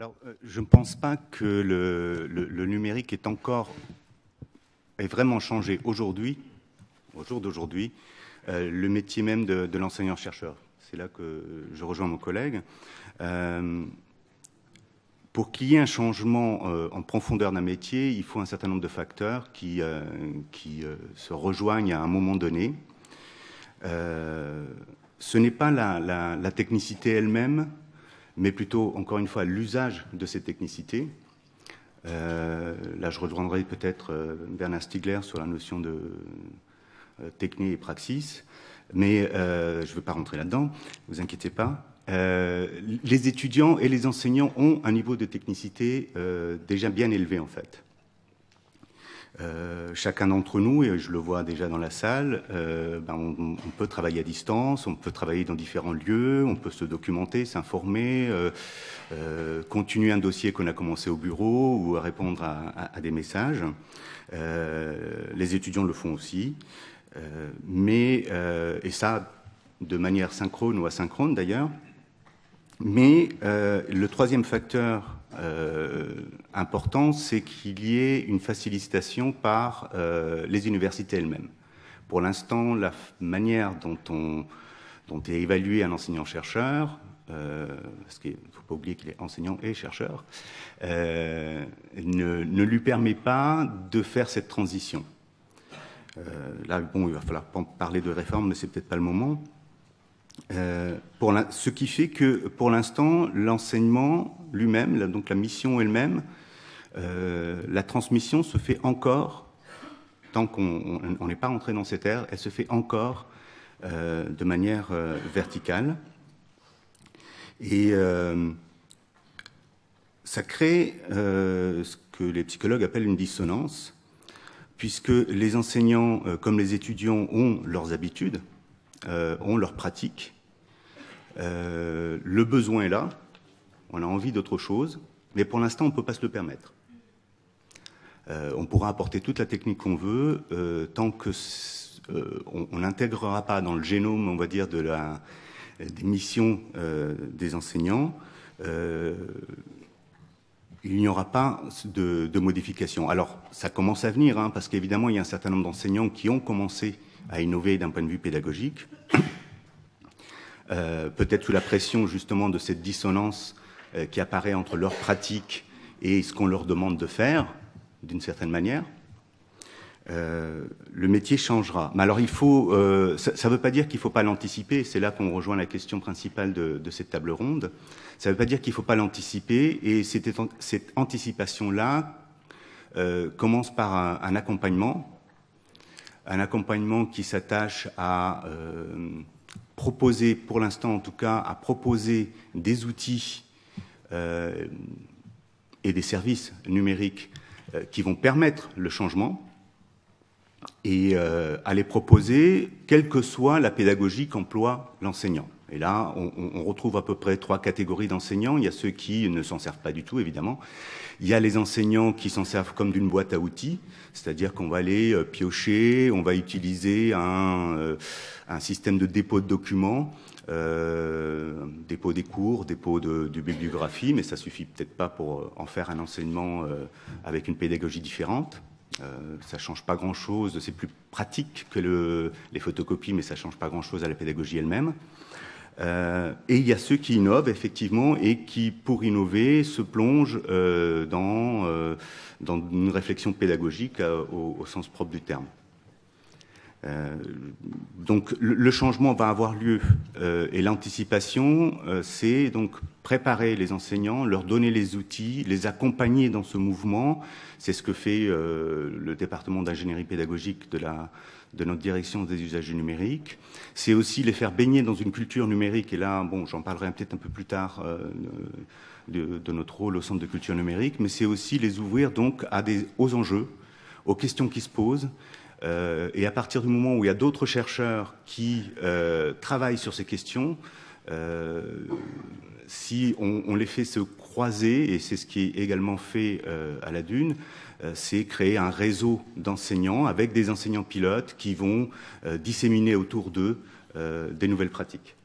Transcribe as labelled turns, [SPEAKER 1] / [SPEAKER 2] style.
[SPEAKER 1] Alors, je ne pense pas que le numérique ait vraiment changé aujourd'hui, au jour d'aujourd'hui, le métier même de l'enseignant-chercheur. C'est là que je rejoins mon collègue. Pour qu'il y ait un changement en profondeur d'un métier, il faut un certain nombre de facteurs qui se rejoignent à un moment donné. Ce n'est pas la technicité elle-même, mais plutôt, encore une fois, l'usage de cette technicité. Là, je rejoindrai peut-être Bernard Stiegler sur la notion de techné et praxis, mais je ne veux pas rentrer là-dedans, ne vous inquiétez pas. Les étudiants et les enseignants ont un niveau de technicité déjà bien élevé, en fait. Chacun d'entre nous, et je le vois déjà dans la salle, on peut travailler à distance, on peut travailler dans différents lieux, on peut se documenter, s'informer, continuer un dossier qu'on a commencé au bureau ou à répondre à des messages. Les étudiants le font aussi, et ça de manière synchrone ou asynchrone d'ailleurs. Mais le troisième facteur important, c'est qu'il y ait une facilitation par les universités elles-mêmes. Pour l'instant, la manière dont est évalué un enseignant-chercheur, parce qu'il ne faut pas oublier qu'il est enseignant et chercheur, ne lui permet pas de faire cette transition. Là, bon, il va falloir parler de réforme, mais c'est peut-être pas le moment. Ce qui fait que, pour l'instant, l'enseignement lui-même, donc la mission elle-même, la transmission se fait encore, tant qu'on n'est pas rentré dans cette ère, elle se fait encore de manière verticale. Et ça crée ce que les psychologues appellent une dissonance, puisque les enseignants, comme les étudiants, ont leurs habitudes, ont leurs pratiques. Le besoin est là, on a envie d'autre chose, mais pour l'instant, on ne peut pas se le permettre. On pourra apporter toute la technique qu'on veut, tant que on n'intégrera pas dans le génome, on va dire, des missions des enseignants, il n'y aura pas de modification. Alors, ça commence à venir, parce qu'évidemment, il y a un certain nombre d'enseignants qui ont commencé à innover d'un point de vue pédagogique, peut-être sous la pression justement de cette dissonance qui apparaît entre leur pratique et ce qu'on leur demande de faire, d'une certaine manière. Le métier changera. Mais alors ça ne veut pas dire qu'il ne faut pas l'anticiper, c'est là qu'on rejoint la question principale de cette table ronde. Ça ne veut pas dire qu'il ne faut pas l'anticiper, et cette anticipation-là commence par un accompagnement qui s'attache à proposer, pour l'instant en tout cas, à proposer des outils et des services numériques qui vont permettre le changement, et à les proposer, quelle que soit la pédagogie qu'emploie l'enseignant. Et là, on retrouve à peu près 3 catégories d'enseignants. Il y a ceux qui ne s'en servent pas du tout, évidemment. Il y a les enseignants qui s'en servent comme d'une boîte à outils, c'est-à-dire qu'on va aller piocher, on va utiliser un système de dépôt de documents, dépôt des cours, dépôt de bibliographie, mais ça suffit peut-être pas pour en faire un enseignement avec une pédagogie différente. Ça change pas grand-chose, c'est plus pratique que les photocopies, mais ça change pas grand-chose à la pédagogie elle-même. Et il y a ceux qui innovent, effectivement, et qui, pour innover, se plongent dans une réflexion pédagogique au sens propre du terme. Donc le changement va avoir lieu, et l'anticipation, c'est donc préparer les enseignants, leur donner les outils, les accompagner dans ce mouvement. C'est ce que fait le département d'ingénierie pédagogique de notre direction des usages du numérique. C'est aussi les faire baigner dans une culture numérique, et là, bon, j'en parlerai peut-être un peu plus tard de notre rôle au Centre de culture numérique, mais c'est aussi les ouvrir donc aux enjeux, aux questions qui se posent. Et à partir du moment où il y a d'autres chercheurs qui travaillent sur ces questions, si on les fait se croiser, et c'est ce qui est également fait à la Dune, c'est créer un réseau d'enseignants avec des enseignants pilotes qui vont disséminer autour d'eux des nouvelles pratiques.